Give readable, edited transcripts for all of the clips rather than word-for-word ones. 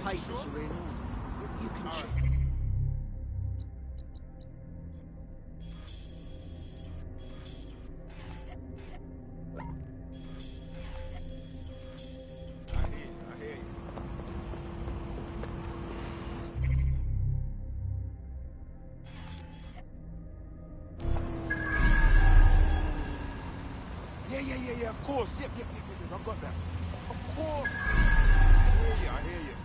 papers are in order. You can check. Yeah, of course. Yep, I've got that. Of course. I hear you.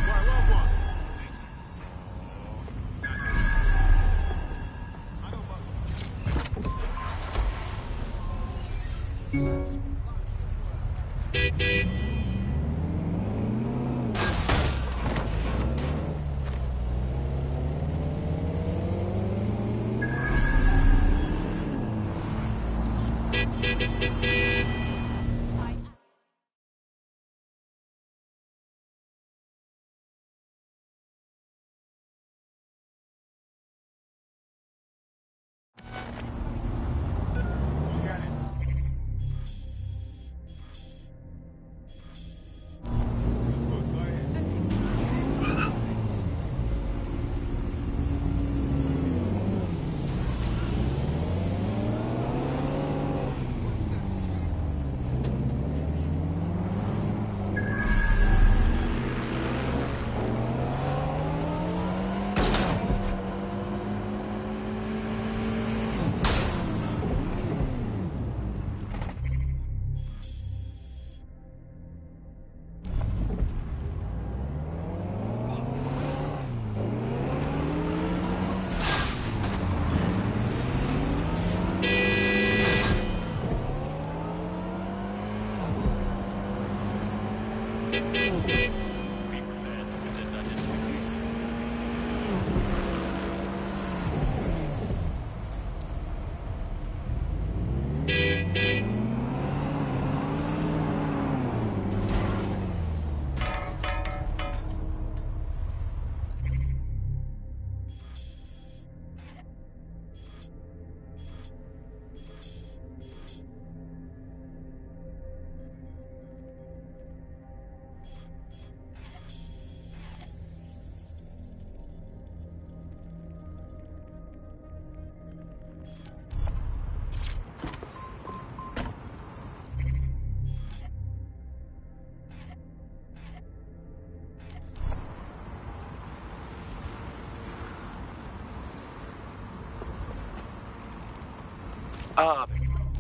Right, well,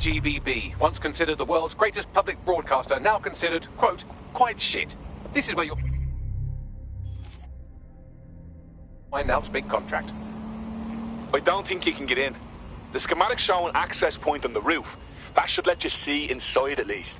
GBB, once considered the world's greatest public broadcaster, now considered, quote, quite shit. This is where you'll find out's big contract. I don't think you can get in. The schematics show an access point on the roof. That should let you see inside at least.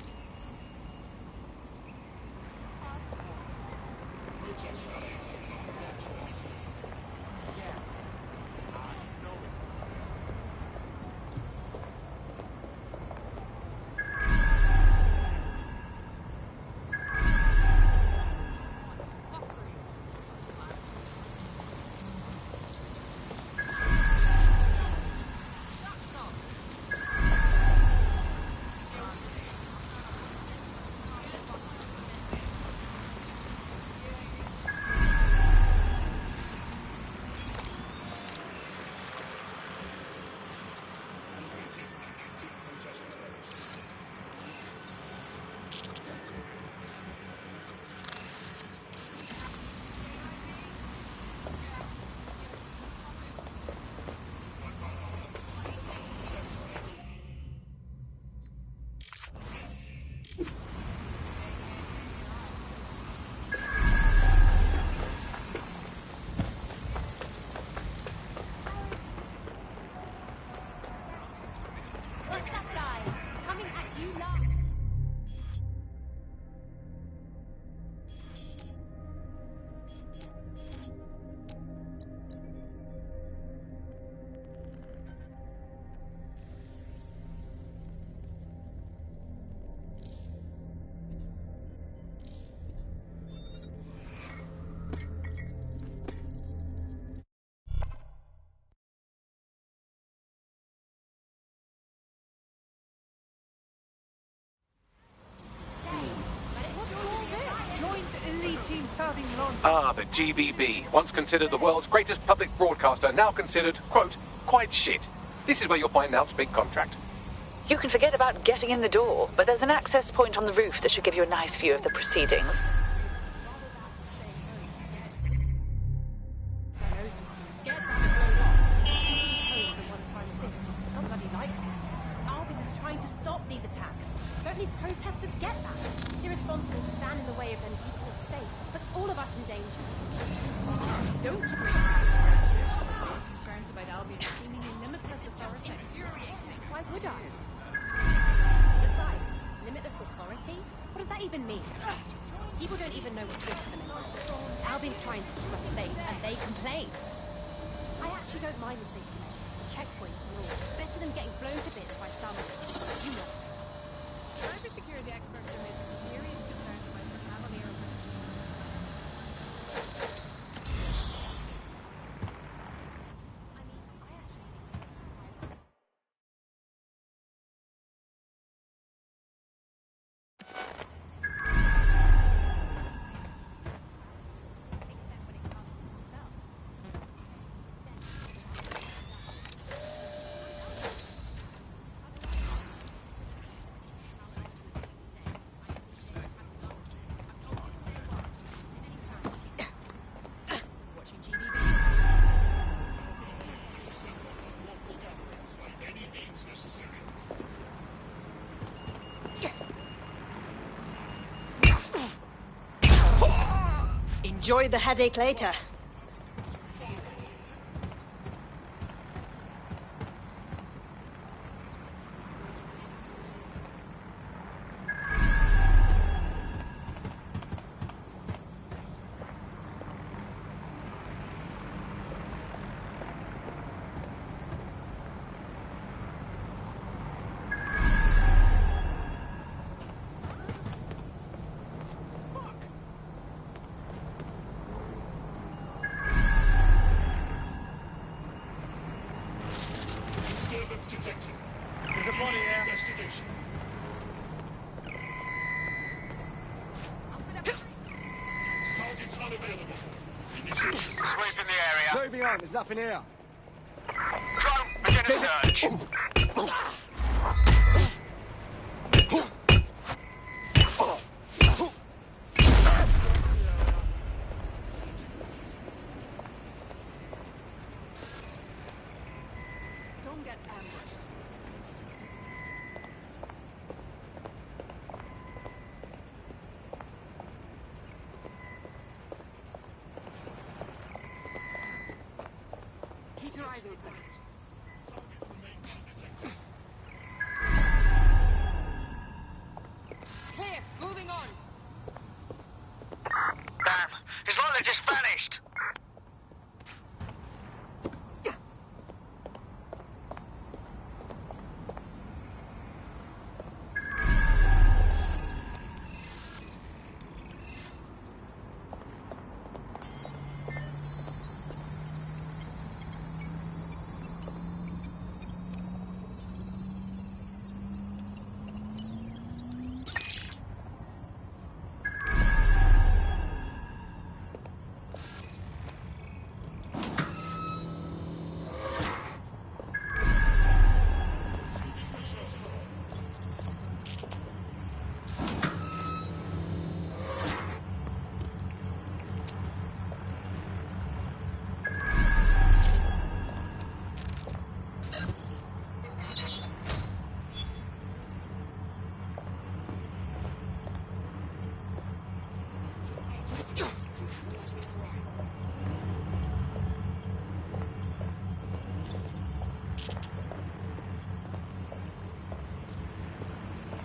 Ah, the GBB, once considered the world's greatest public broadcaster, now considered, quote, quite shit. This is where you'll find Alp's big contract. You can forget about getting in the door, but there's an access point on the roof that should give you a nice view of the proceedings. Albin is trying to stop these attacks. Don't these protesters get that? It's irresponsible to stand in the way of them keeping us safe. Puts all of us in danger. Don't agree with concerns about Albion's seemingly limitless authority. Why would I? Besides, limitless authority? What does that even mean? People don't even know what's good for them anymore. Albion's trying to keep us safe, and they complain. I actually don't mind the safety measures, the checkpoints and all. Better than getting blown to bits by some, you know. Cybersecurity experts are raising serious concerns about the Cavalier approach. Except when it comes to themselves. Watching GBB. Enjoy the headache later. There's a body here. Investigation. Target unavailable. Sweep in the area. Moving on, there's nothing here. Drone, begin a search. Don't get ambushed. Keep your eyes open. Clear. Moving on. Damn, it's like they just vanished.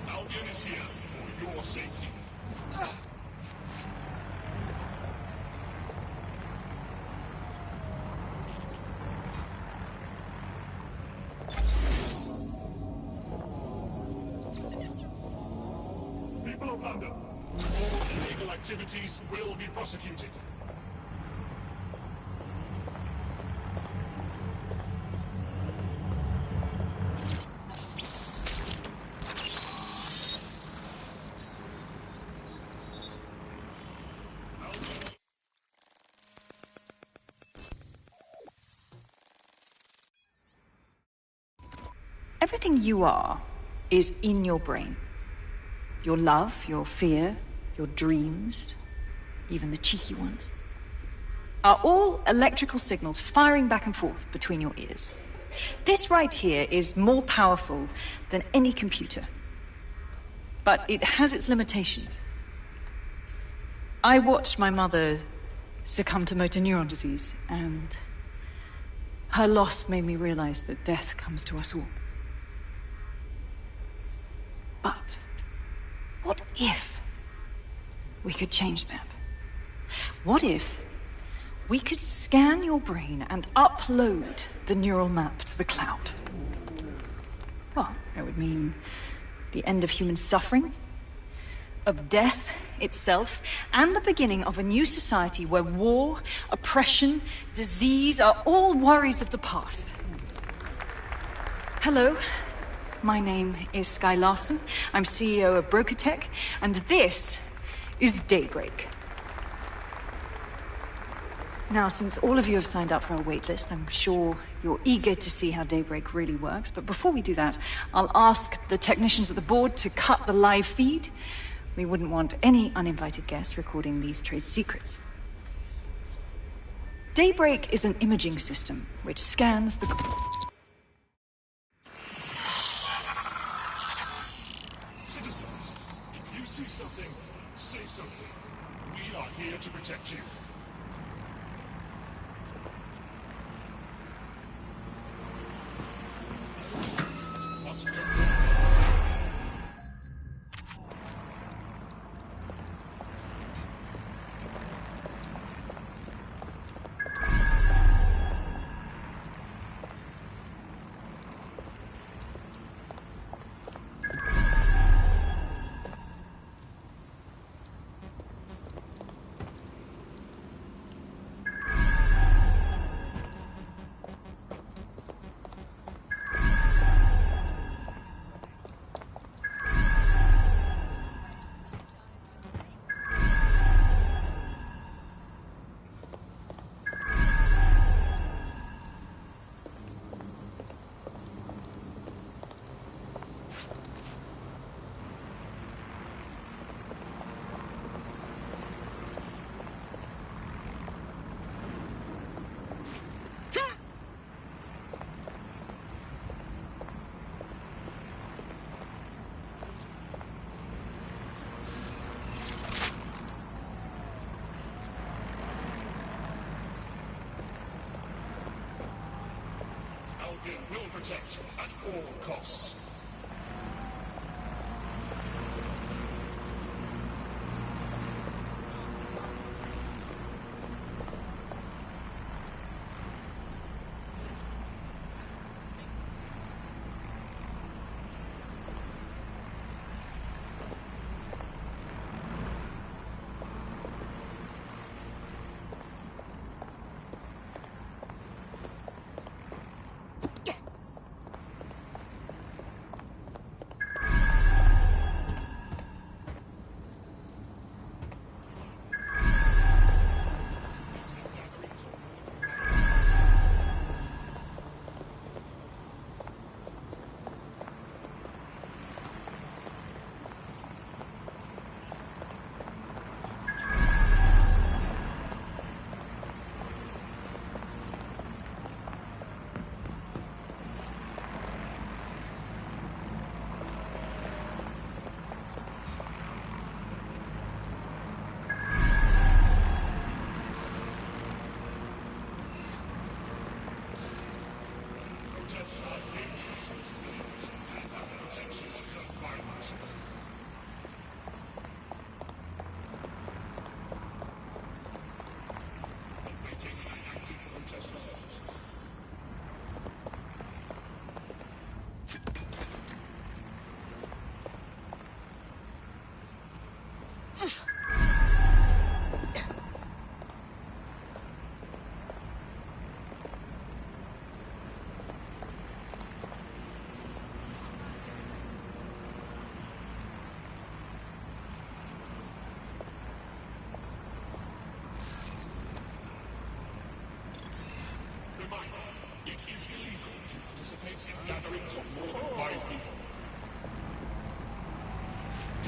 Albion is here for your safety. People of London, all illegal activities will be prosecuted. Everything you are is in your brain. Your love, your fear, your dreams, even the cheeky ones, are all electrical signals firing back and forth between your ears. This right here is more powerful than any computer, but it has its limitations. I watched my mother succumb to motor neuron disease, and her loss made me realize that death comes to us all. But what if we could change that? What if we could scan your brain and upload the neural map to the cloud? Well, it would mean the end of human suffering, of death itself, and the beginning of a new society where war, oppression, disease are all worries of the past. Hello, my name is Sky Larson. I'm CEO of BrokerTech, and this is Daybreak. Now, since all of you have signed up for our waitlist, I'm sure you're eager to see how Daybreak really works. But before we do that, I'll ask the technicians at the board to cut the live feed. We wouldn't want any uninvited guests recording these trade secrets. Daybreak is an imaging system which scans the... Citizens, if you see something, say something. We are here to protect you. Albion will protect at all costs.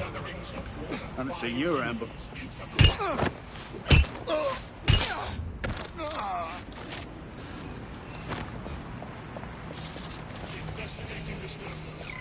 gatherings of Haven't seen you around before. investigating disturbance.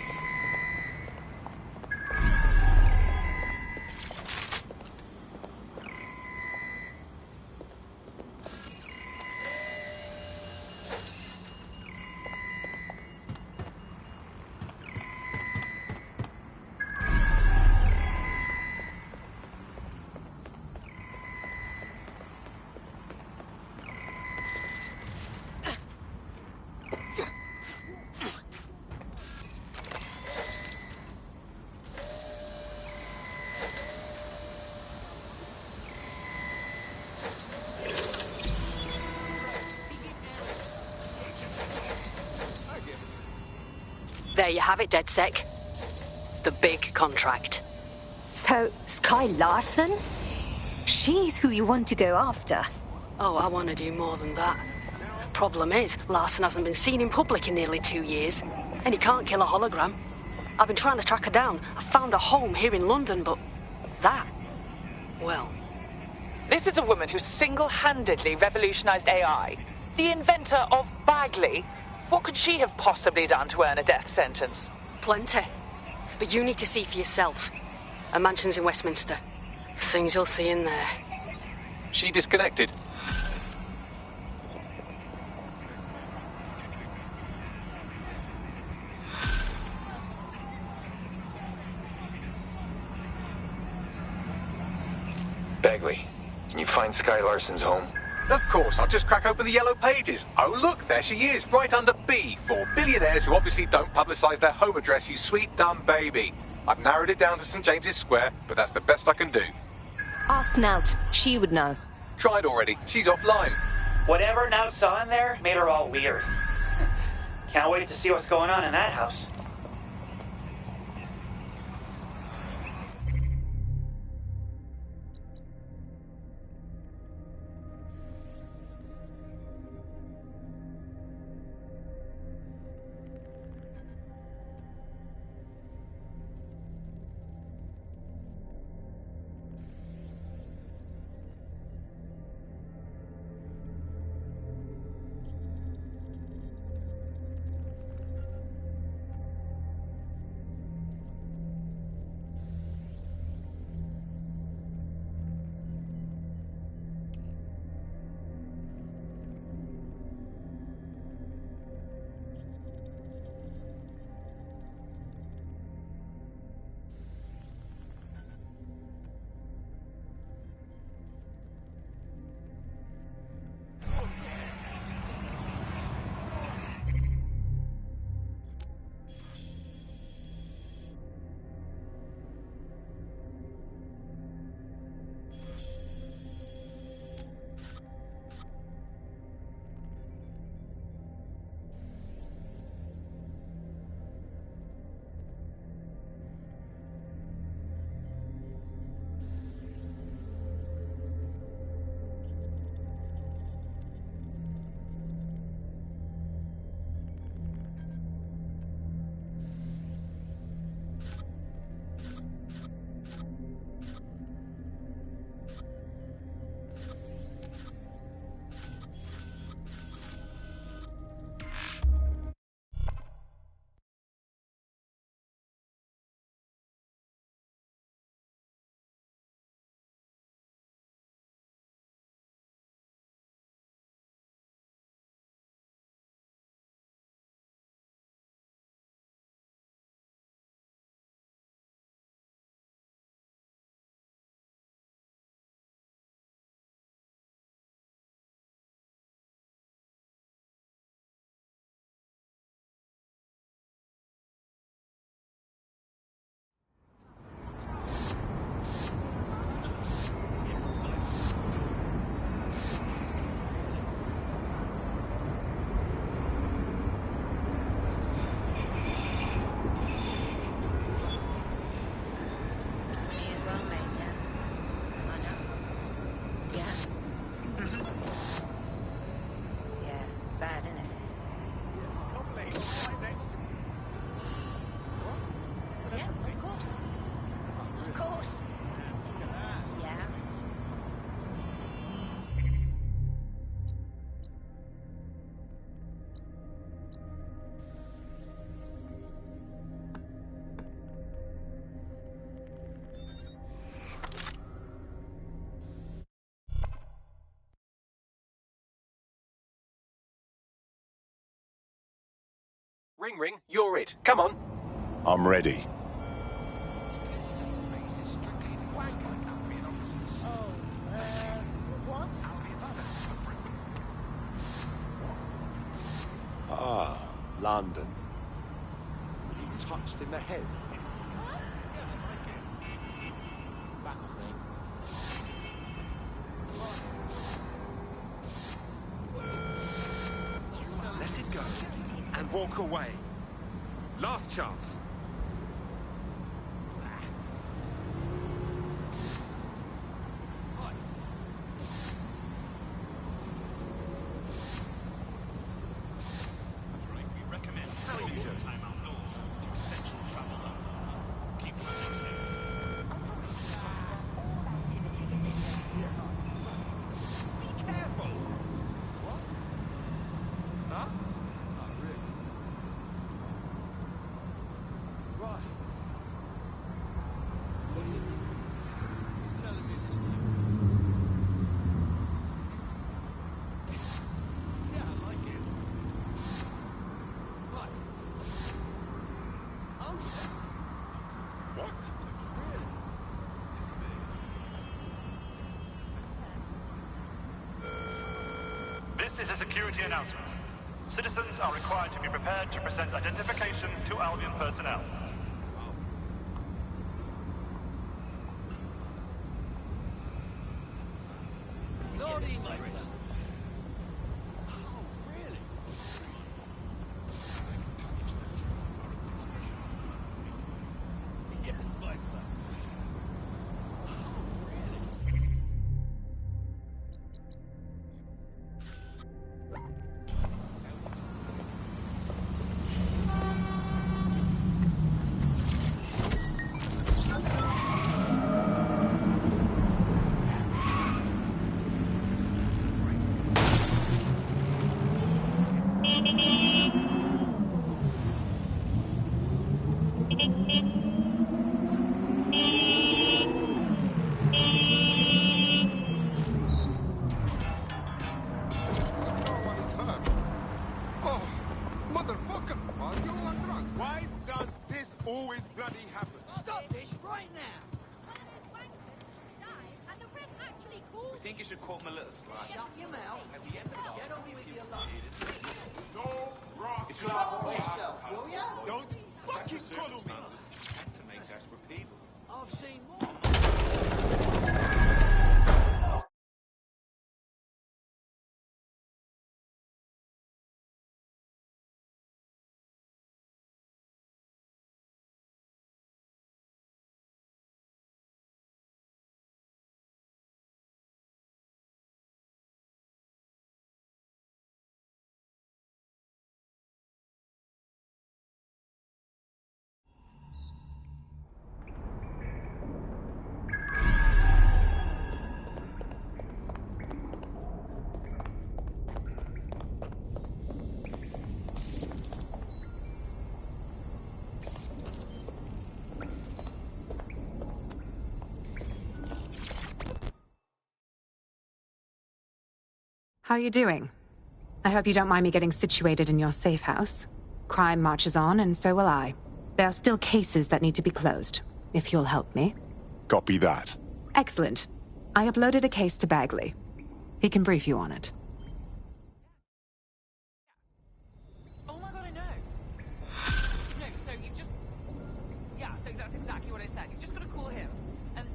There you have it, DedSec. The big contract. So, Sky Larson? She's who you want to go after. Oh, I want to do more than that. Problem is, Larson hasn't been seen in public in nearly 2 years, and he can't kill a hologram. I've been trying to track her down. I found a home here in London, but that, well... This is a woman who single-handedly revolutionized AI. The inventor of Bagley. What could she have possibly done to earn a death sentence? Plenty. But you need to see for yourself. A mansion's in Westminster. Things you'll see in there. She disconnected. Bagley, can you find Sky Larson's home? Of course, I'll just crack open the yellow pages. Oh, look, there she is, right under B, for billionaires who obviously don't publicise their home address, you sweet, dumb baby. I've narrowed it down to St James's Square, but that's the best I can do. Ask Nout. She would know. Tried already. She's offline. Whatever Nout saw in there made her all weird. Can't wait to see what's going on in that house. Ring, you're it. Come on. I'm ready. What? Ah, London. You touched in the head. Back off, mate. Let it go and walk away. Last chance. This is a security announcement. Citizens are required to be prepared to present identification to Albion personnel. Naughty Chris. Oh, really? Yes, my son. How are you doing? I hope you don't mind me getting situated in your safe house. Crime marches on, and so will I. There are still cases that need to be closed, if you'll help me. Copy that. Excellent. I uploaded a case to Bagley. He can brief you on it. Oh my god, I know. No, so you've just... Yeah, so that's exactly what I said. You've just got to call him, and...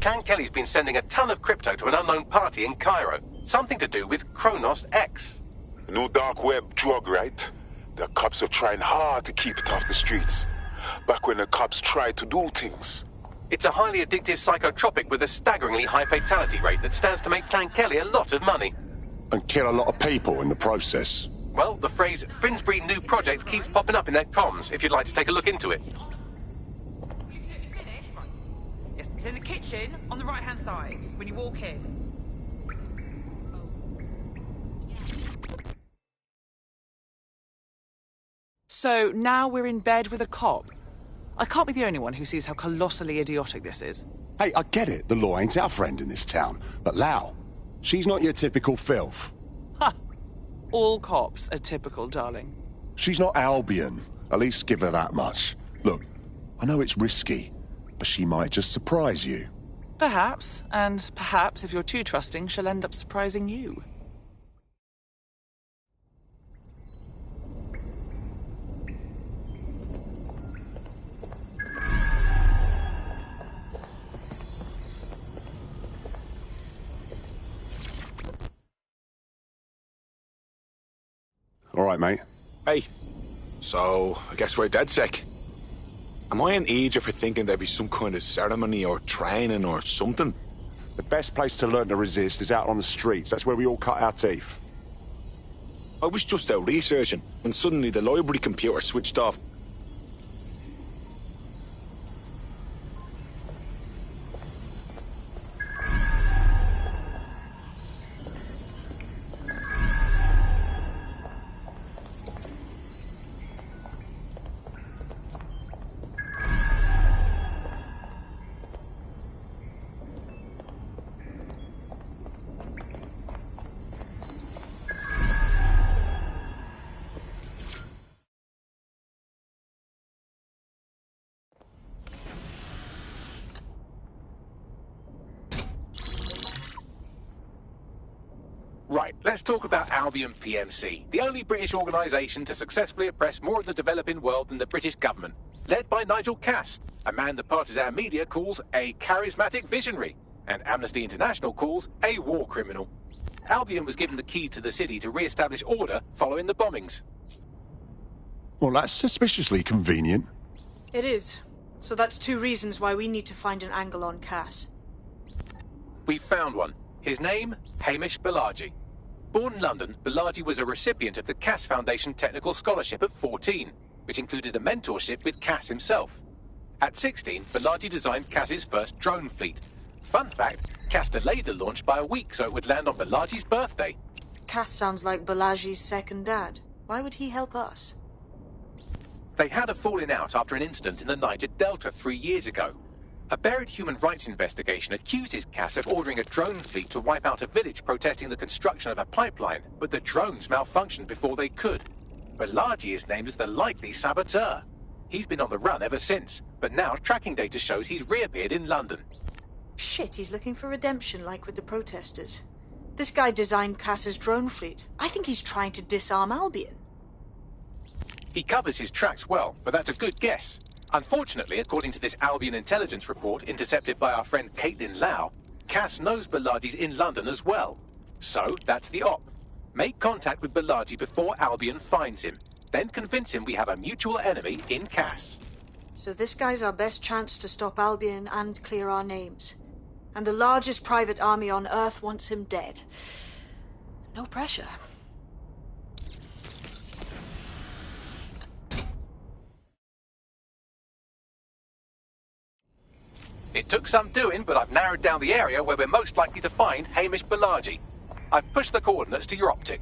Can Kelly's been sending a ton of crypto to an unknown party in Cairo. Something to do with Kronos X. New dark web drug, right? The cops are trying hard to keep it off the streets. Back when the cops tried to do things. It's a highly addictive psychotropic with a staggeringly high fatality rate that stands to make Clan Kelly a lot of money. And kill a lot of people in the process. Well, the phrase Finsbury New Project keeps popping up in their comms, if you'd like to take a look into it. Yes, it's in the kitchen, on the right-hand side, when you walk in. So now we're in bed with a cop. I can't be the only one who sees how colossally idiotic this is. Hey, I get it. The law ain't our friend in this town. But Lau, she's not your typical filth. Ha! All cops are typical, darling. She's not Albion. At least give her that much. Look, I know it's risky, but she might just surprise you. Perhaps, and perhaps if you're too trusting, she'll end up surprising you. All right, mate. Hey, so I guess we're dead sick. Am I an idiot for thinking there'd be some kind of ceremony or training or something? The best place to learn to resist is out on the streets. That's where we all cut our teeth. I was just out researching when suddenly the library computer switched off. Right, let's talk about Albion PMC, the only British organisation to successfully oppress more of the developing world than the British government, led by Nigel Cass, a man the partisan media calls a charismatic visionary, and Amnesty International calls a war criminal. Albion was given the key to the city to re-establish order following the bombings. Well, that's suspiciously convenient. It is. So that's 2 reasons why we need to find an angle on Cass. We've found one. His name, Hamish Balaji. Born in London, Balaji was a recipient of the Cass Foundation Technical Scholarship at 14, which included a mentorship with Cass himself. At 16, Balaji designed Cass's first drone fleet. Fun fact, Cass delayed the launch by a week so it would land on Balaji's birthday. Cass sounds like Balaji's second dad. Why would he help us? They had a falling out after an incident in the Niger Delta 3 years ago. A buried human rights investigation accuses Cass of ordering a drone fleet to wipe out a village protesting the construction of a pipeline, but the drones malfunctioned before they could. Balaji is named as the likely saboteur. He's been on the run ever since, but now tracking data shows he's reappeared in London. Shit, he's looking for redemption like with the protesters. This guy designed Cass's drone fleet. I think he's trying to disarm Albion. He covers his tracks well, but that's a good guess. Unfortunately, according to this Albion intelligence report intercepted by our friend Caitlin Lau, Cass knows Balaji's in London as well. So, that's the op. Make contact with Balaji before Albion finds him. Then convince him we have a mutual enemy in Cass. So this guy's our best chance to stop Albion and clear our names. And the largest private army on Earth wants him dead. No pressure. It took some doing, but I've narrowed down the area where we're most likely to find Hamish Balaji. I've pushed the coordinates to your optic.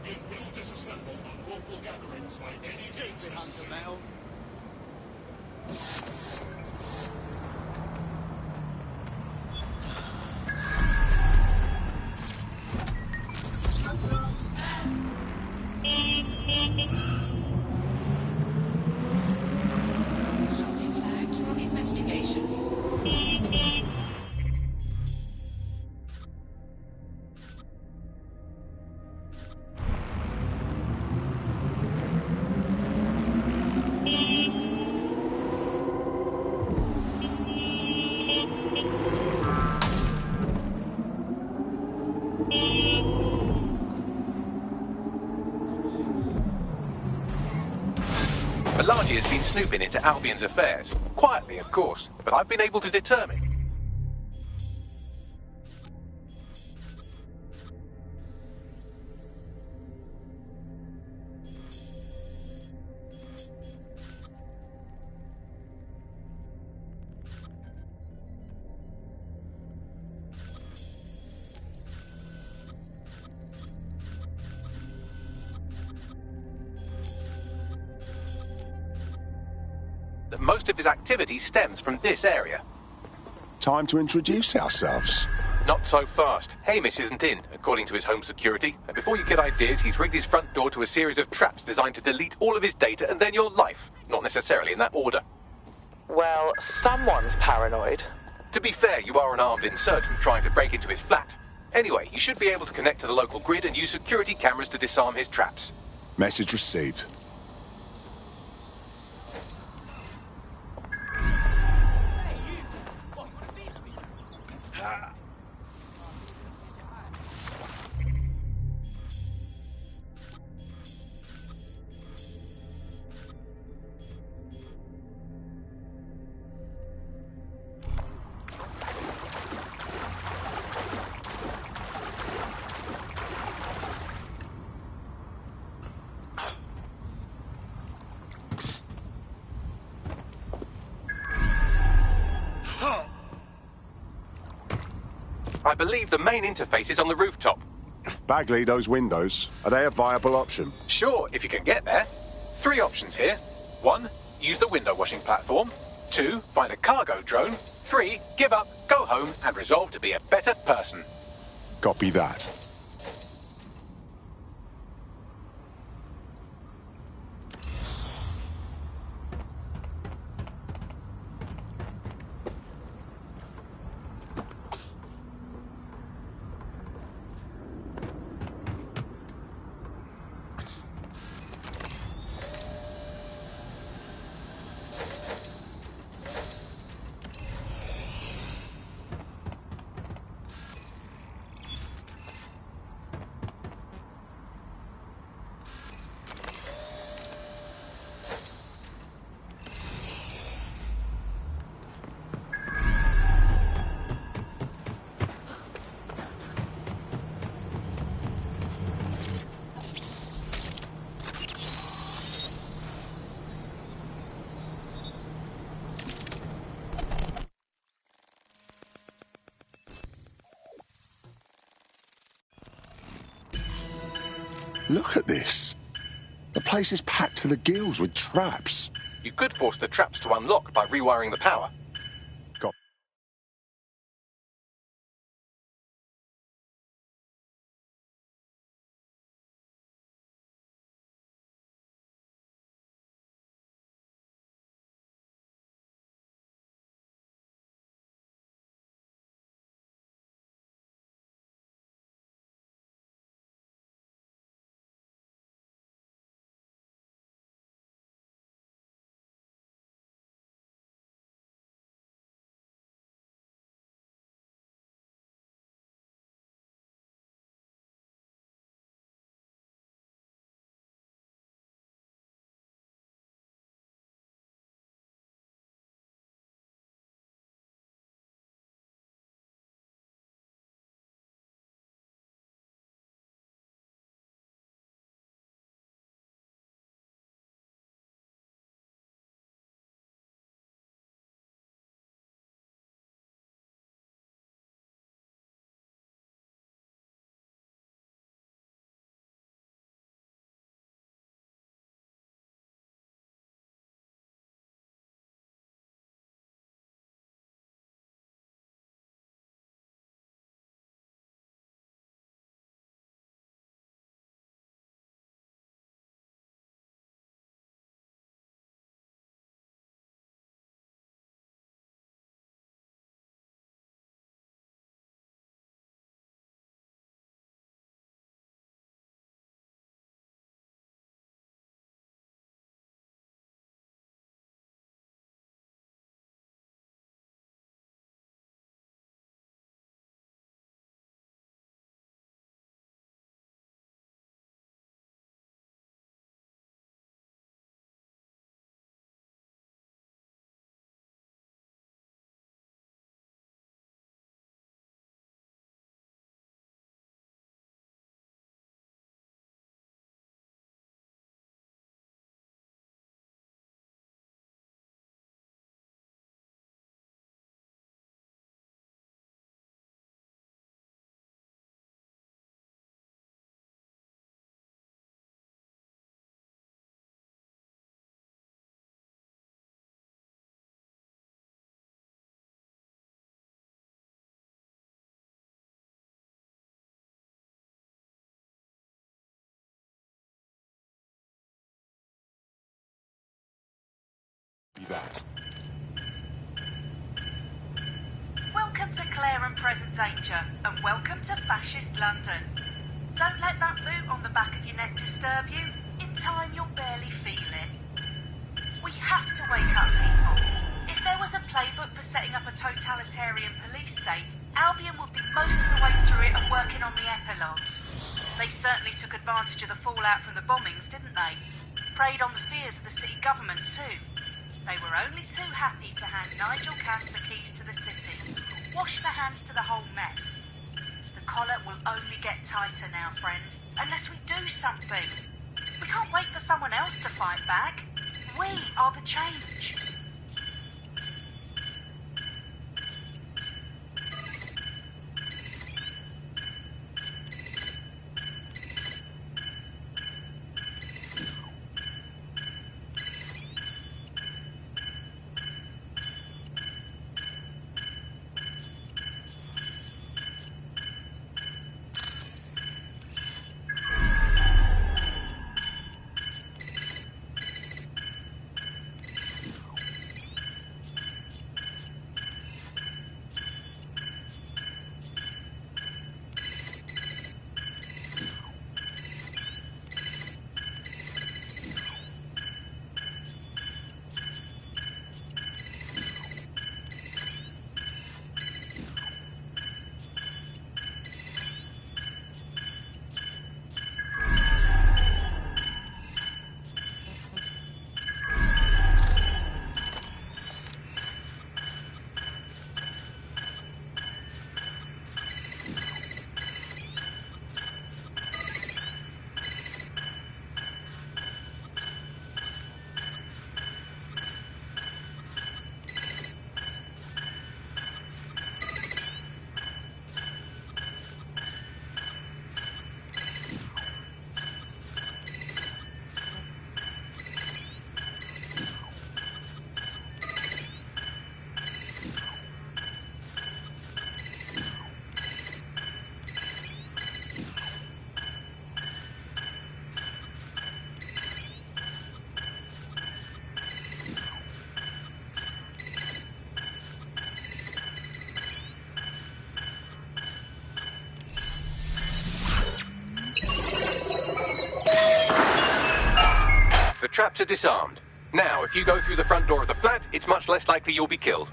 It will disassemble unlawful gatherings by any means necessary. Bellagio has been snooping into Albion's affairs. Quietly, of course, but I've been able to determine. That most of his activity stems from this area. Time to introduce ourselves. Not so fast. Hamish isn't in, according to his home security. And before you get ideas, he's rigged his front door to a series of traps designed to delete all of his data and then your life. Not necessarily in that order. Well, someone's paranoid. To be fair, you are an armed insurgent trying to break into his flat. Anyway, you should be able to connect to the local grid and use security cameras to disarm his traps. Message received. I believe the main interface is on the rooftop. Bagley, those windows, are they a viable option? Sure, if you can get there. 3 options here. 1, use the window washing platform. 2, find a cargo drone. 3, give up, go home, and resolve to be a better person. Copy that. Look at this. The place is packed to the gills with traps. You could force the traps to unlock by rewiring the power. that. Welcome to Claire and Present Danger, and welcome to Fascist London. Don't let that boot on the back of your neck disturb you. In time, you'll barely feel it. We have to wake up, people. If there was a playbook for setting up a totalitarian police state, Albion would be most of the way through it and working on the epilogue. They certainly took advantage of the fallout from the bombings, didn't they? Preyed on the fears of the city government, too. They were only too happy to hand Nigel Cass the keys to the city. Wash their hands to the whole mess. The collar will only get tighter now, friends, unless we do something. We can't wait for someone else to fight back. We are the change. The traps are disarmed. Now, if you go through the front door of the flat, it's much less likely you'll be killed.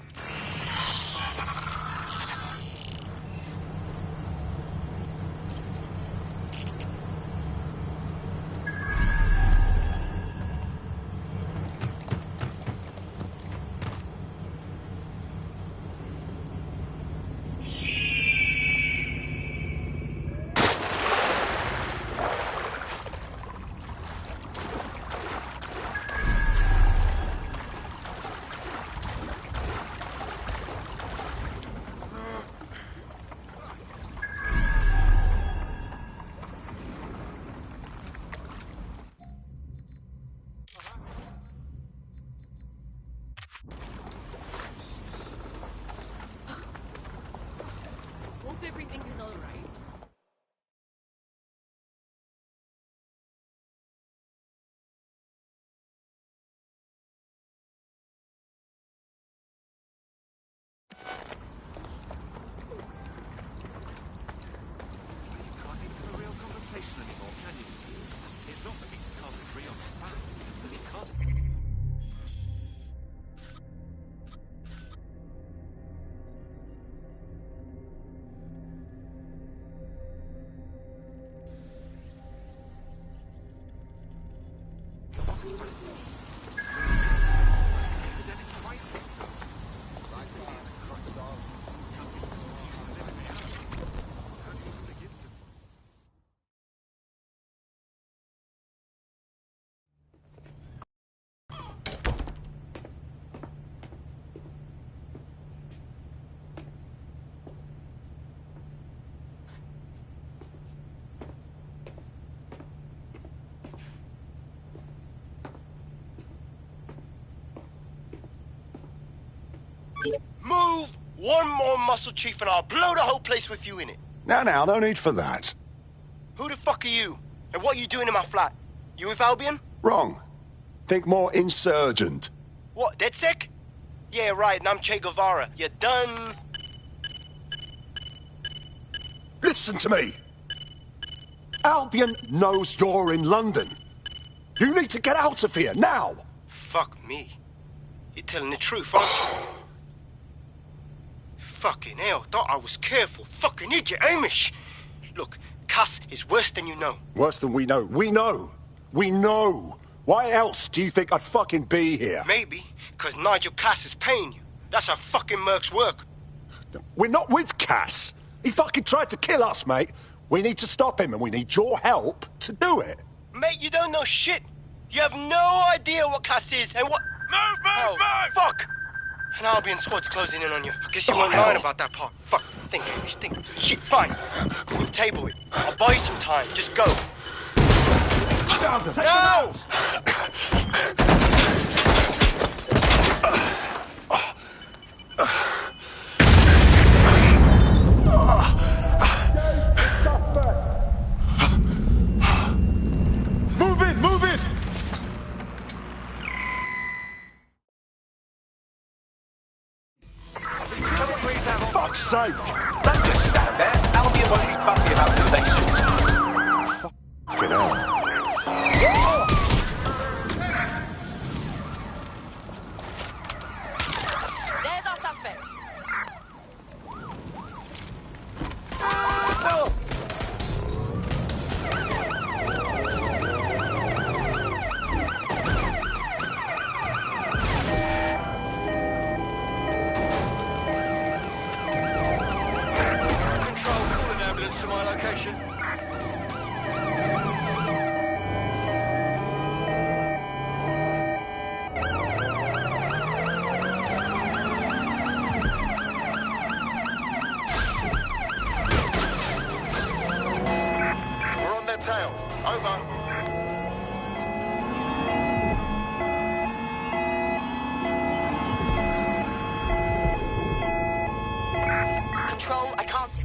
Hope everything is all right. Move one more muscle, Chief, and I'll blow the whole place with you in it. Now, no need for that. Who the fuck are you? And what are you doing in my flat? You with Albion? Wrong. Think more insurgent. What, DedSec? Yeah, right, and I'm Che Guevara. You done? Listen to me! Albion knows you're in London. You need to get out of here, now! Fuck me. You're telling the truth, aren't you? Fucking hell, thought I was careful. Fucking idiot, Hamish! Look, Cass is worse than you know. Worse than we know. We know! We know! Why else do you think I'd fucking be here? Maybe, because Nigel Cass is paying you. That's how fucking mercs work. We're not with Cass. He fucking tried to kill us, mate. We need to stop him, and we need your help to do it. Mate, you don't know shit. You have no idea what Cass is and what... Move! Fuck! An Albion squad's closing in on you. I guess you weren't lying about that part. Fuck, think, Hamish, think. Shit, fine. We'll table it. I'll buy you some time. Just go. No! Move it! Fuck's sake! Don't just stand there. Albion won't be fussy about who they shoot. Fucking hell. There's our suspect. To my location. We're on their tail. Over. Control, I can't see.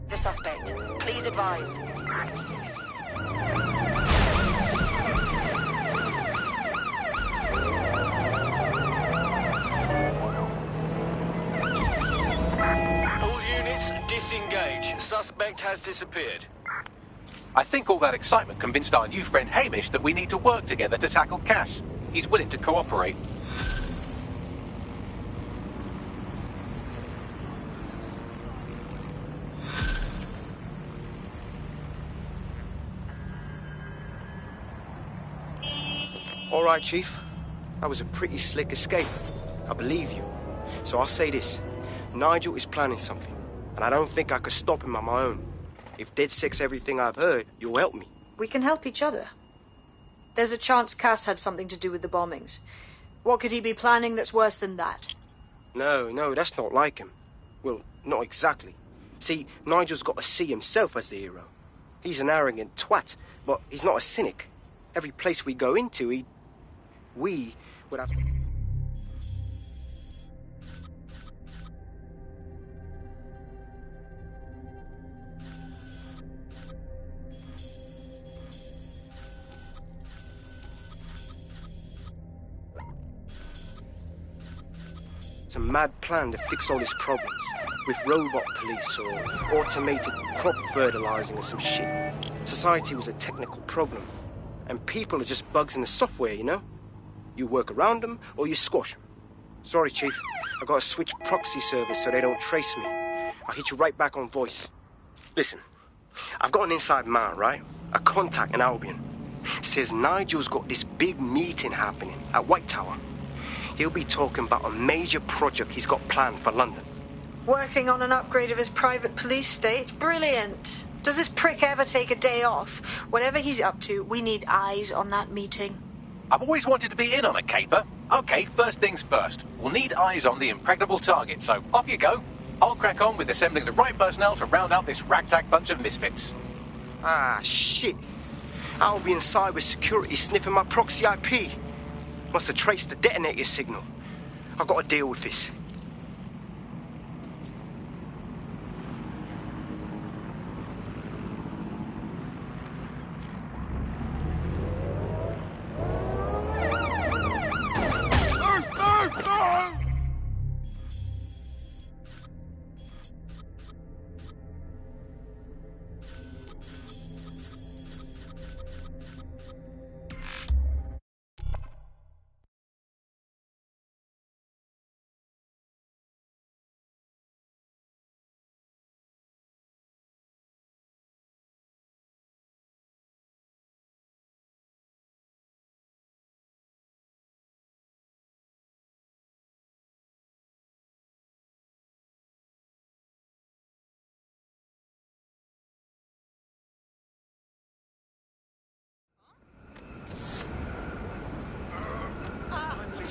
The suspect. Please advise. All units, disengage. Suspect has disappeared. I think all that excitement convinced our new friend Hamish that we need to work together to tackle Cass. He's willing to cooperate. All right, Chief. That was a pretty slick escape. I believe you. So I'll say this. Nigel is planning something, and I don't think I could stop him on my own. If DedSec's everything I've heard, you'll help me. We can help each other. There's a chance Cass had something to do with the bombings. What could he be planning that's worse than that? No, that's not like him. Well, not exactly. See, Nigel's got to see himself as the hero. He's an arrogant twat, but he's not a cynic. Every place we go into, we would have... It's a mad plan to fix all his problems, with robot police or automated crop fertilizing or some shit. Society was a technical problem, and people are just bugs in the software, you know? You work around them, or you squash them. Sorry, Chief. I gotta switch proxy service so they don't trace me. I'll hit you right back on voice. Listen, I've got an inside man, right? A contact in Albion. Says Nigel's got this big meeting happening at White Tower. He'll be talking about a major project he's got planned for London. Working on an upgrade of his private police state? Brilliant. Does this prick ever take a day off? Whatever he's up to, we need eyes on that meeting. I've always wanted to be in on a caper. Okay, first things first. We'll need eyes on the impregnable target, so off you go. I'll crack on with assembling the right personnel to round out this ragtag bunch of misfits. Ah, shit. Albion cyber security sniffing my proxy IP. Must have traced the detonator signal. I've got to deal with this.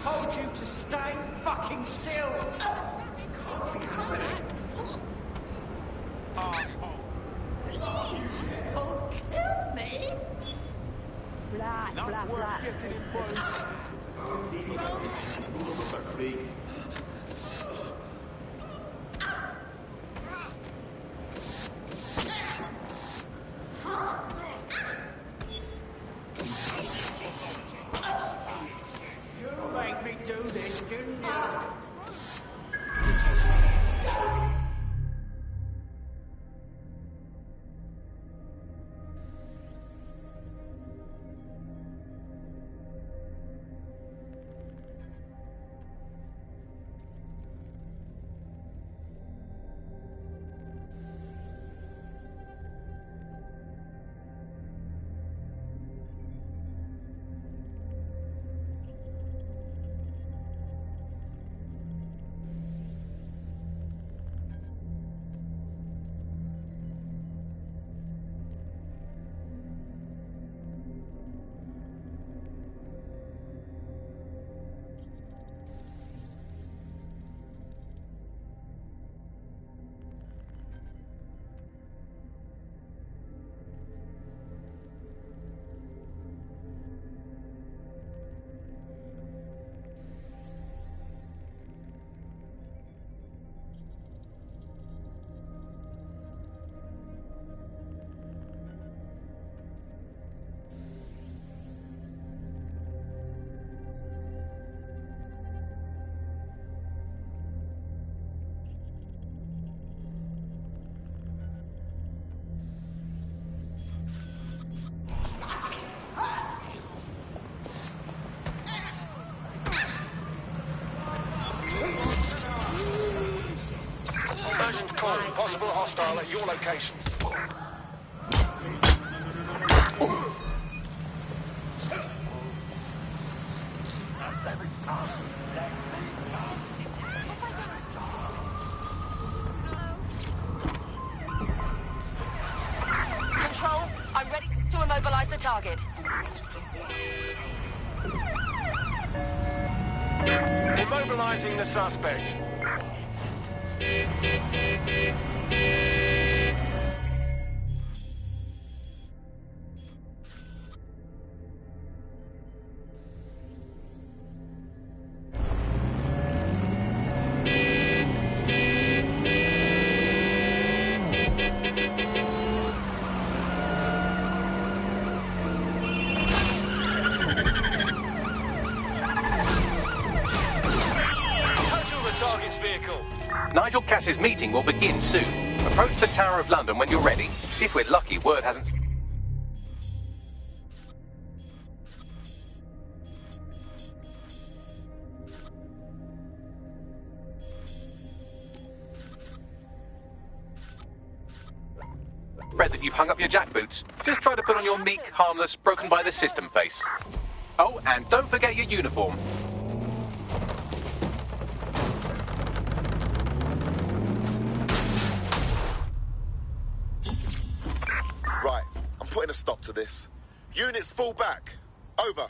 Told you to stay fucking still. Can't be happening. Asshole. You'll kill me. Flat, Not flat, worth flat. getting involved. Sophie. You made me do this, didn't you? Urgent call. Possible hostile at your location. Control, I'm ready to immobilize the target. Immobilizing the suspect. Nigel Cass's meeting will begin soon. Approach the Tower of London when you're ready. If we're lucky, word hasn't... Read that you've hung up your jackboots. Just try to put on your meek, harmless, broken by the system face. Oh, and don't forget your uniform. Right, I'm putting a stop to this. Units fall back. Over.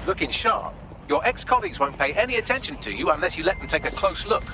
Looking sharp. Your ex-colleagues won't pay any attention to you unless you let them take a close look.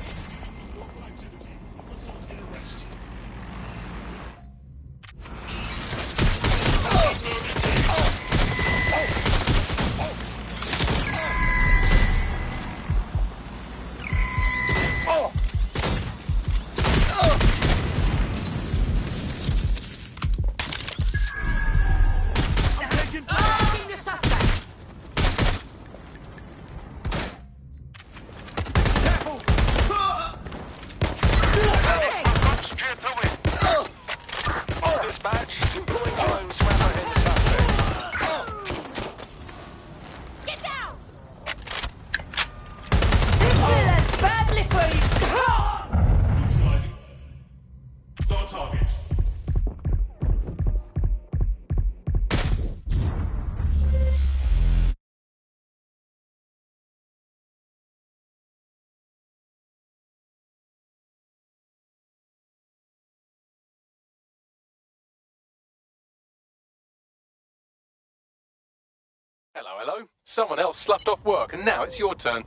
Hello. Someone else sloughed off work, and now it's your turn.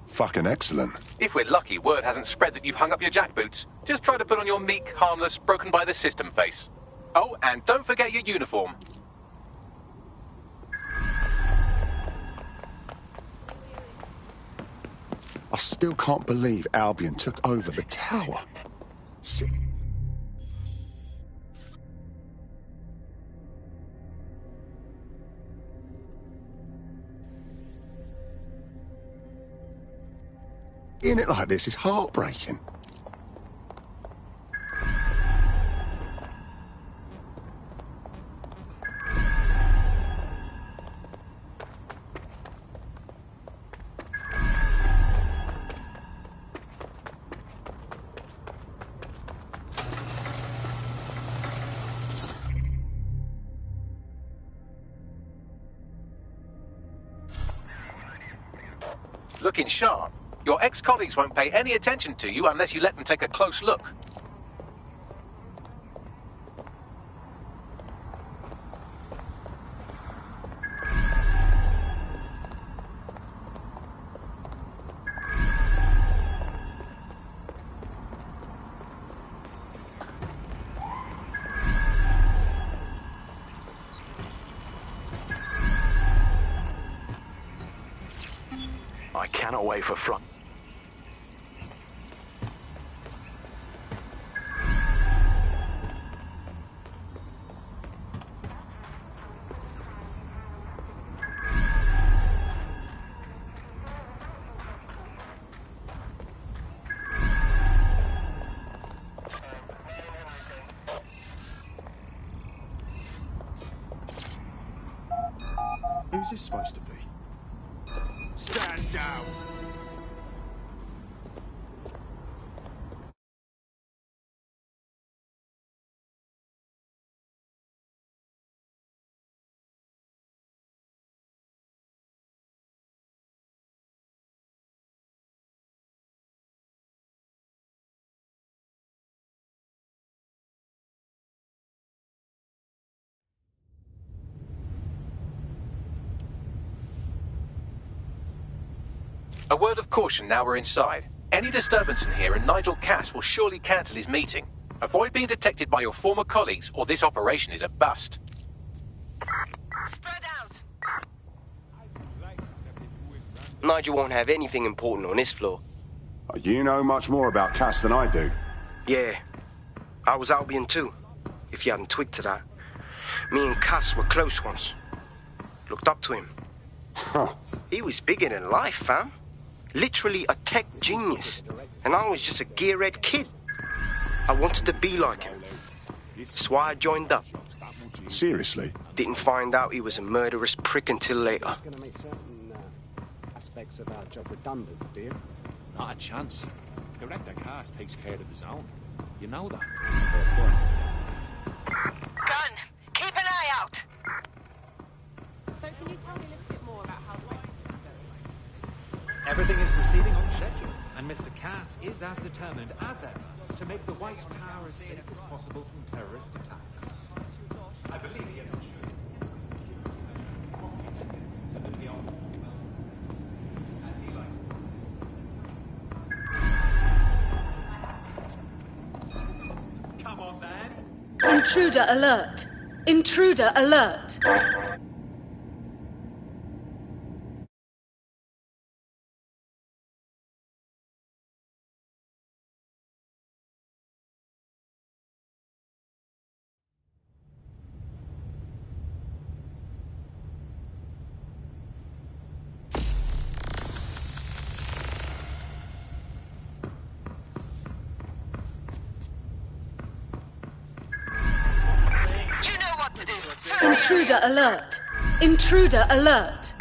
Fucking excellent. If we're lucky, word hasn't spread that you've hung up your jackboots. Just try to put on your meek, harmless, broken-by-the-system face. Oh, and don't forget your uniform. I still can't believe Albion took over the tower. In it like this is heartbreaking. Looking sharp. Your ex-colleagues won't pay any attention to you unless you let them take a close look. I cannot wait for front. Who's this supposed to be? Stand down. A word of caution now we're inside. Any disturbance in here and Nigel Cass will surely cancel his meeting. Avoid being detected by your former colleagues or this operation is a bust. Spread out. Nigel won't have anything important on this floor. You know much more about Cass than I do. Yeah, I was Albion too, if you hadn't twigged to that. Me and Cass were close once. Looked up to him. Huh. He was bigger than life, fam. Literally a tech genius. And I was just a gearhead kid. I wanted to be like him. That's why I joined up. Seriously? Didn't find out he was a murderous prick until later. It's going to make certain aspects of our job redundant, do you? Not a chance. Director Cass takes care of his own. You know that. Gun, keep an eye out. So can you tell me a little bit more about how the wedding is going? Everything is proceeding on schedule, and Mr. Cass is as determined as ever to make the White Tower as safe as possible from terrorist attacks. I believe he has ensured so that beyond Intruder alert! Intruder alert! Intruder alert! Intruder alert!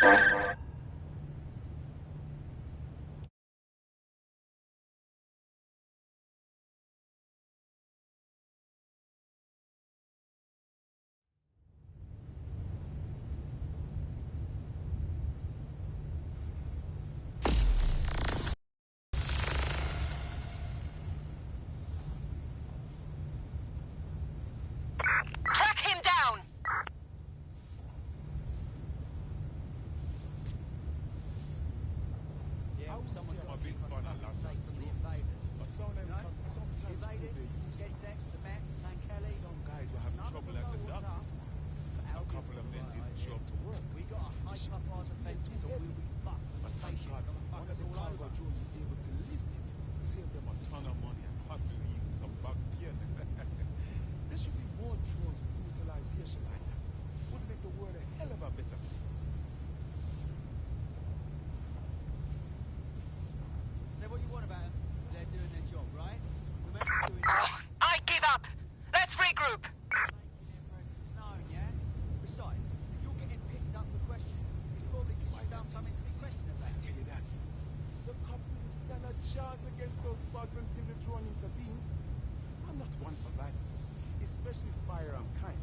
Track him down! Some guys were having trouble at the docks. A couple of them didn't show up to work. We got a hype up on the fence, so we'll be fucked. But thank God, one of the cargo drones was able to lift it, save them a ton of money, and possibly even some back pay. There should be more drones with utilization like that. Would make the world a hell of a better place. Say what you want about them. They're doing their job, right? I give up! Let's regroup! Besides, if you're getting picked up for questioning, it's probably because you've done something to be questioned about. I tell you that. The cops didn't stand a chance against those spots until the drone intervened. I'm not one for violence, especially firearm kind.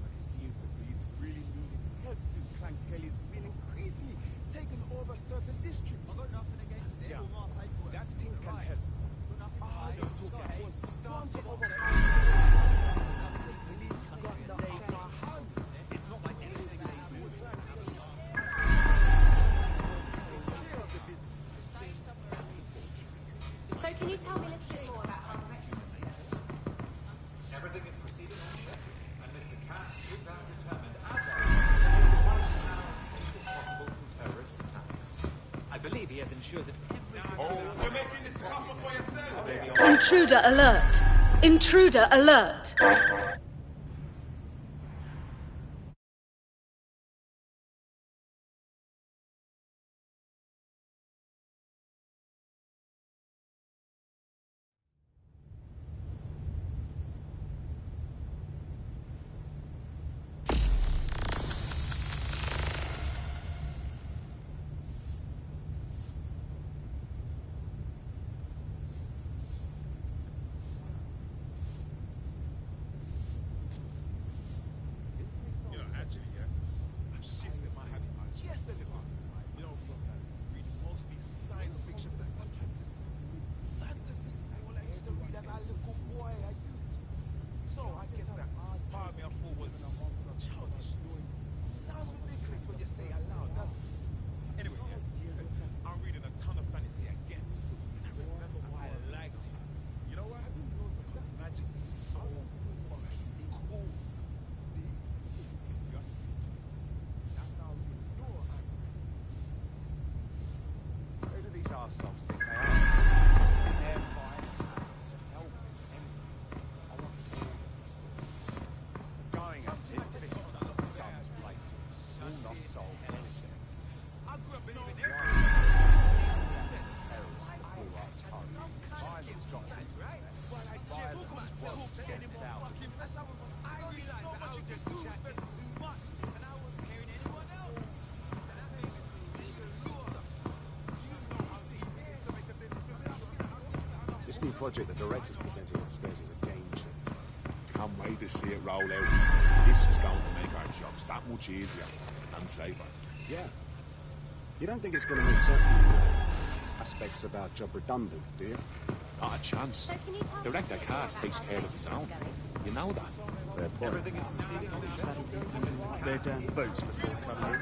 But it seems the police really needed help since Clan Kelly's been increasingly taking over certain districts. I've got nothing against it. Yeah, All my paperwork. that thing can help. All they took was once over. Police got the upper hand. It's not like anything they do. So can you tell me a little bit more about how Everything is proceeding on check, and Mr. Cass is as determined as ever to make the White Tower as safe as possible from terrorist attacks. I believe he has ensured that every single... You're making this tougher for yourself. Intruder alert! Intruder alert! You know, actually, yeah, I've shifted my habit just a little. You know, from reading mostly science fiction back to fantasy. Fantasy is all I used to read as a little boy, a youth. So I guess that part of me I thought was childish. Sounds ridiculous when you say it aloud, doesn't it? Anyway, yeah, I'm reading a ton of fantasy again. And I remember why I liked it. You know why? Because magic is so fucking cool. Who do these arseholes think they are? They're fine. Help him. I want to going up to this guns blazing. Will not solve anything. I grew up in Terrorists that blew up Tony. Violence got into violence wants to get us out. I realized that I was just chatting too much, and I wasn't hearing anyone else. And that made me feel This new project the director's presenting upstairs is a game changer. Can't wait to see it roll out. This is going to make our jobs that much easier and safer. Yeah. You don't think it's going to make certain aspects of our job redundant, do you? Not a chance. Director Cass takes care of his own. You know that. Fair point. Everything is proceeding on check. They're down boots before coming in.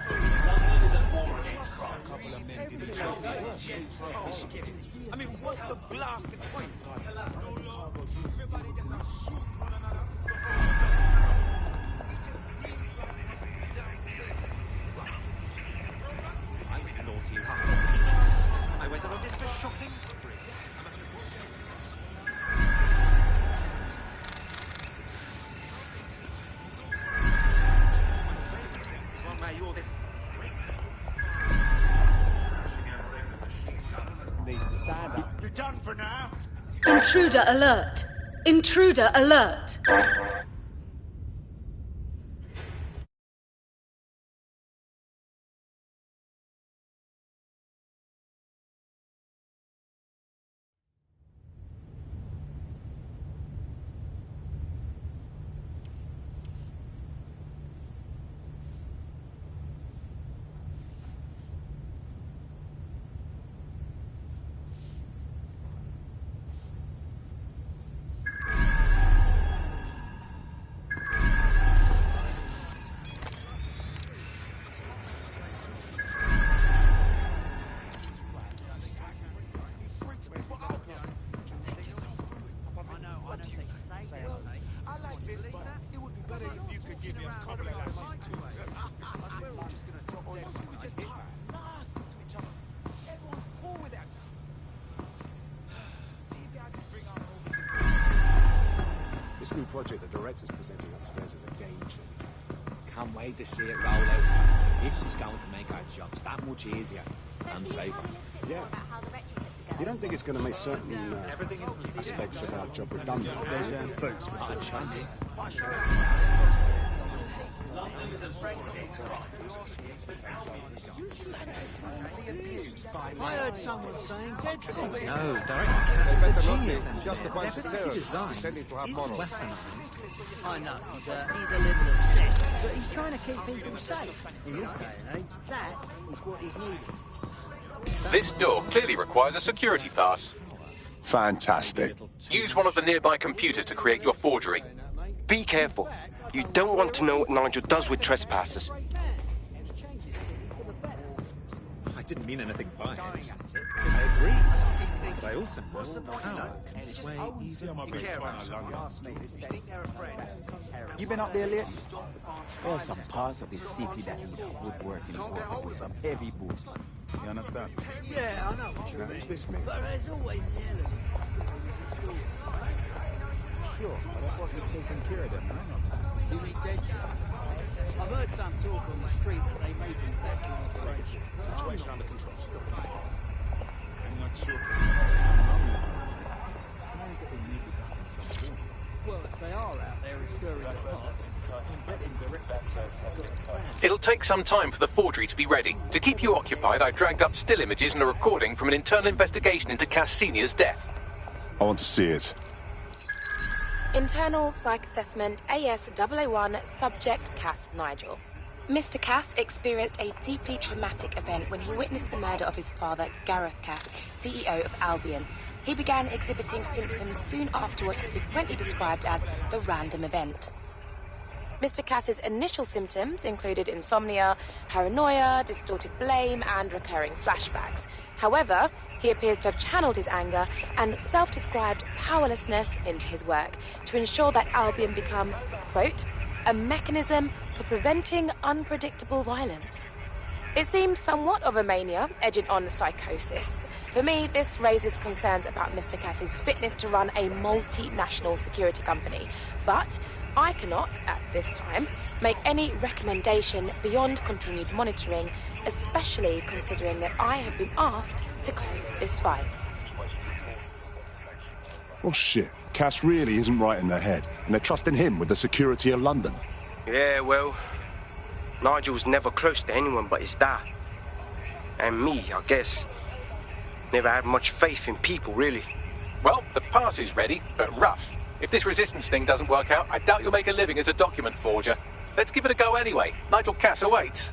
I mean, what's the blasted point? No cargo drones. Everybody just shoot one another. for now. Intruder alert! Intruder alert! I like this, but it would be better if you could give me a couple of lashes too. We just talk nasty to each other. Everyone's cool with that. Maybe I just bring our This new project the director's presenting upstairs is a game changer. Can't wait to see it roll out. This is going to make our jobs that much easier and safer. Yeah. You don't think it's going to make certain aspects of our job redundant? Not a chance. I heard someone saying dead sick. No, Director Cass is a genius engineer. Everything he designs is weaponized. I know, he's a little obsessed, but he's trying to keep people safe. In this day and age, that is what is needed. This door clearly requires a security pass. Fantastic. Use one of the nearby computers to create your forgery. Be careful. You don't want to know what Nigel does with trespassers. I didn't mean anything by it. I agree. But I also know power can sway even. You been up there lately? There are some parts of the city that need a woodworking worker with some heavy boots. You understand? Yeah, I know what you mean. Who's this man? But there's always the element. Sure, but I thought you'd taken care of them, man. You mean dead shit? I've heard some talk on the street that they may be back in operation. Situation under control. I'm not sure. Signs that they may be back in some form. Well, if they are out there and stirring the pot, It'll take some time for the forgery to be ready. To keep you occupied, I dragged up still images and a recording from an internal investigation into Cass Sr.'s death. I want to see it. Internal Psych Assessment AS-001 Subject Cass Nigel. Mr. Cass experienced a deeply traumatic event when he witnessed the murder of his father, Gareth Cass, CEO of Albion. He began exhibiting symptoms soon after what he frequently described as the random event. Mr. Cass's initial symptoms included insomnia, paranoia, distorted blame, and recurring flashbacks. However, he appears to have channeled his anger and self-described powerlessness into his work to ensure that Albion become, quote, a mechanism for preventing unpredictable violence. It seems somewhat of a mania, edging on psychosis. For me, this raises concerns about Mr. Cass's fitness to run a multinational security company. But I cannot, at this time, make any recommendation beyond continued monitoring, especially considering that I have been asked to close this file. Well, shit. Cass really isn't right in their head, and they're trusting him with the security of London. Yeah, well, Nigel's never close to anyone but his dad. And me, I guess. Never had much faith in people, really. Well, the pass is ready, but rough. If this resistance thing doesn't work out, I doubt you'll make a living as a document forger. Let's give it a go anyway. Nigel Cass awaits.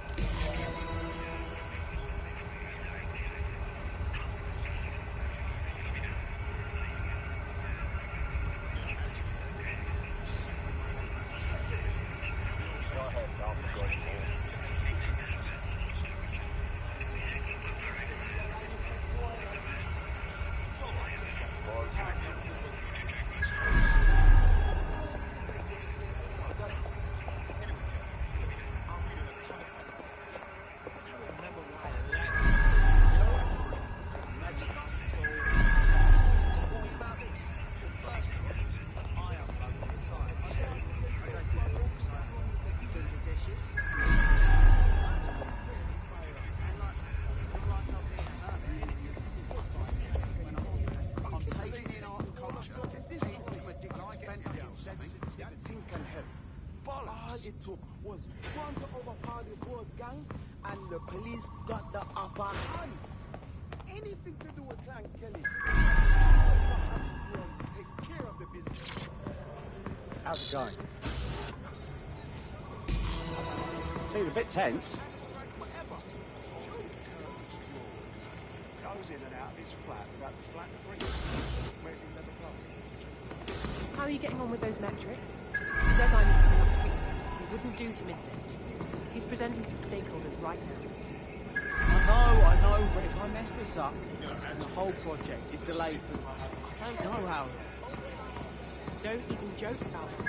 was trying to overpower the Board gang, and the police got the upper hand. Anything to do with Clan Kelly. Take care of the business. How's it going? Seems a bit tense. Goes in and out of his flat without the flat free. Where's his leather closet? How are you getting on with those metrics? The deadline is coming up quickly. It wouldn't do to miss it. He's presenting to the stakeholders right now. I know, but if I mess this up, and the whole project is delayed for... I don't know how... Don't even joke about it.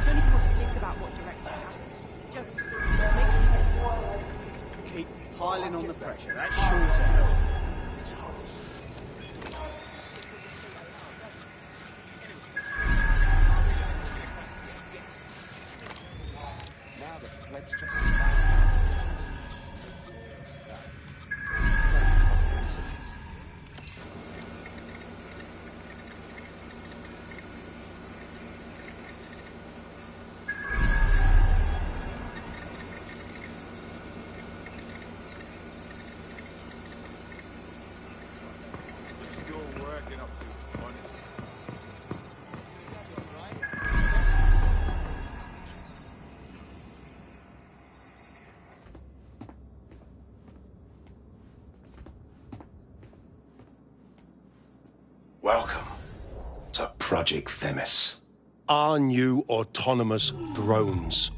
Don't even want to think about what direction it has. Just make sure you get it. Keep piling on the pressure. That's sure to help. Now the plebs just... Still working up to, honestly. Welcome to Project Themis. Our new autonomous drones.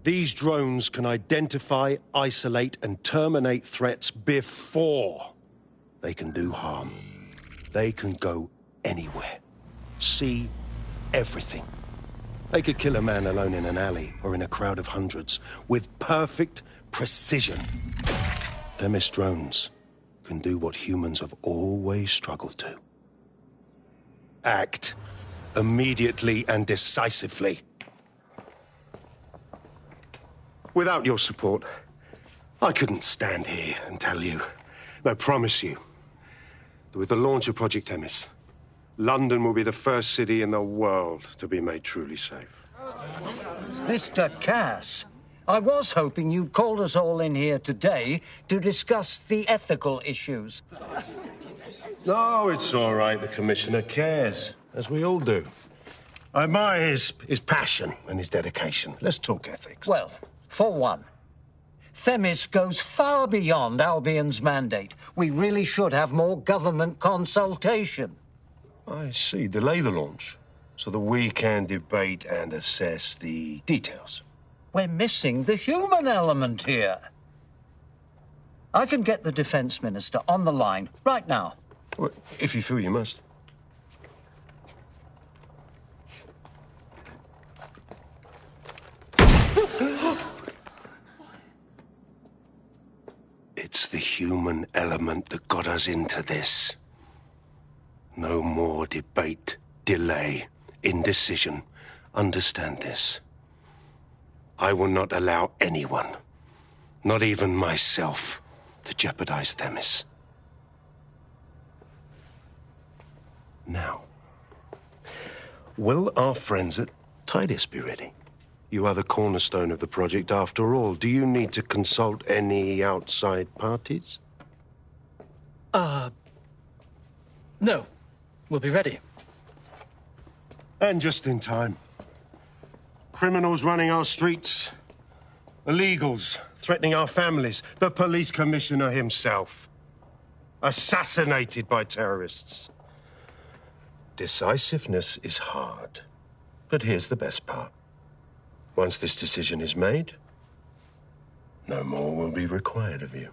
These drones can identify, isolate, and terminate threats before they can do harm. They can go anywhere, see everything. They could kill a man alone in an alley or in a crowd of hundreds with perfect precision. Themis drones can do what humans have always struggled to. Act immediately and decisively. Without your support, I couldn't stand here and tell you, I promise you, that with the launch of Project Themis, London will be the first city in the world to be made truly safe. Mr. Cass, I was hoping you'd called us all in here today to discuss the ethical issues. No, it's all right. The Commissioner cares, as we all do. I admire his passion and his dedication. Let's talk ethics. Well, for one, Themis goes far beyond Albion's mandate. We really should have more government consultation. I see. Delay the launch so that we can debate and assess the details. We're missing the human element here. I can get the Defense Minister on the line right now. Well, if you feel you must. It's the human element that got us into this. No more debate, delay, indecision. Understand this. I will not allow anyone, not even myself, to jeopardize Themis. Now, will our friends at Tidus be ready? You are the cornerstone of the project after all. Do you need to consult any outside parties? No. We'll be ready. And just in time. Criminals running our streets. Illegals threatening our families. The police commissioner himself. Assassinated by terrorists. Decisiveness is hard. But here's the best part. Once this decision is made, no more will be required of you.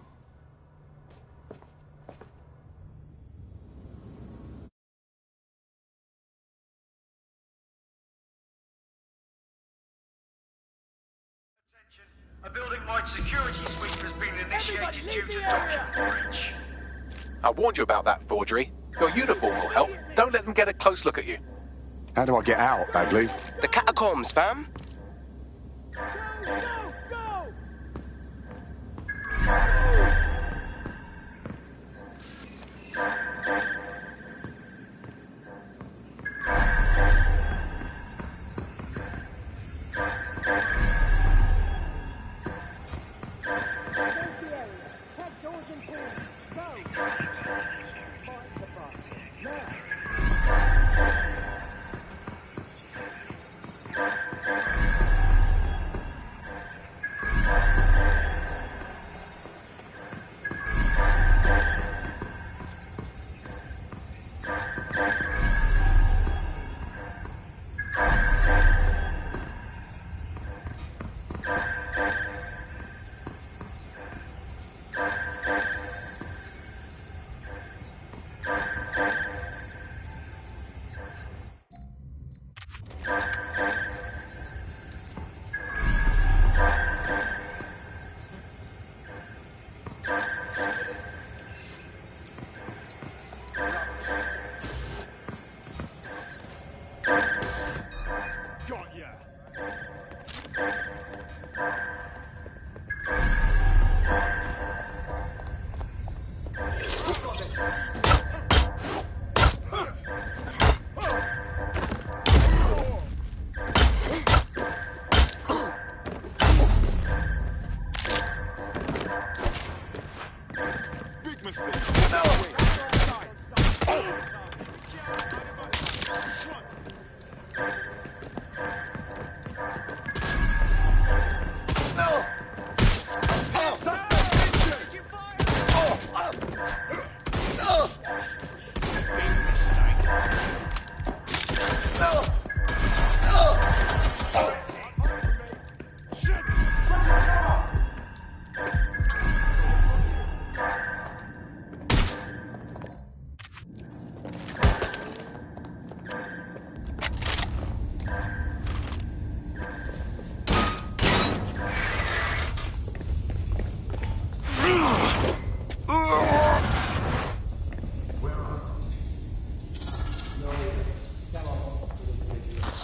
A building-wide security sweep has been initiated due to document breach. I warned you about that forgery. Your uniform will help. Don't let them get a close look at you. How do I get out, Bagley? The catacombs, fam.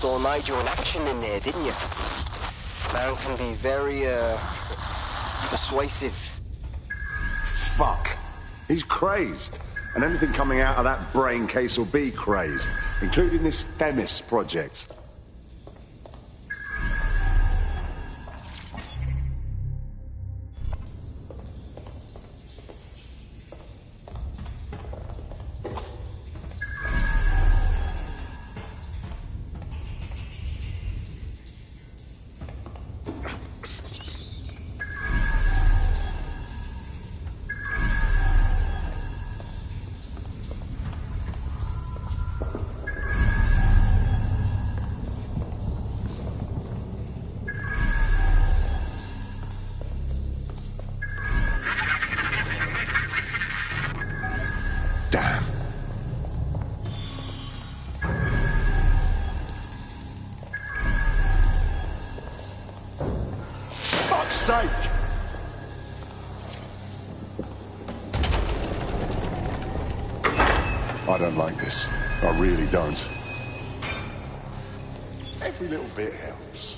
Saw Nigel in action in there, didn't you? Man can be very, persuasive. Fuck. He's crazed. And anything coming out of that brain case will be crazed, including this Themis project. Sake! I don't like this. I really don't. Every little bit helps.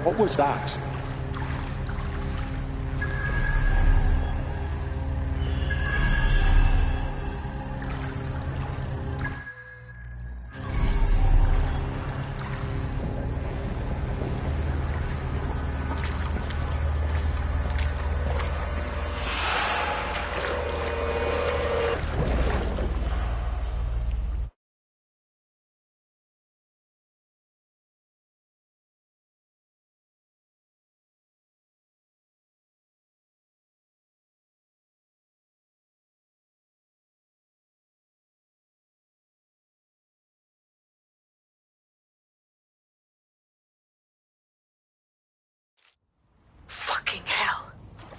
What was that? Fucking hell.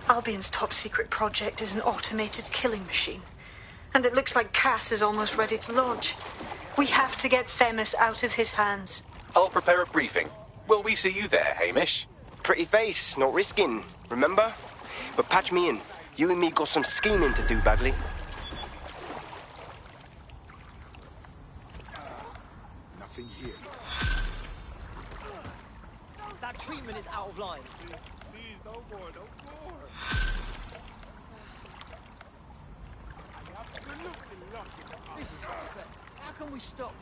Albion's top secret project is an automated killing machine. And it looks like Cass is almost ready to launch. We have to get Themis out of his hands. I'll prepare a briefing. Will we see you there, Hamish? Pretty face, not risking, remember? But patch me in. You and me got some scheming to do badly. Nothing here. That treatment is out of line. Please, no more, no more. Absolutely lucky. How can we stop?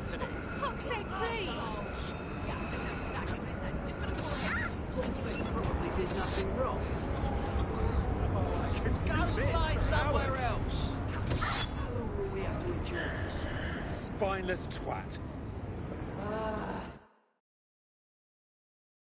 up today. Fuck's sake, please! Yeah, I think that's exactly what he said. Just gonna call him. They probably did nothing wrong. Oh, I can do Go this fly for somewhere hours. else. How long will we have to endure this? Spineless twat.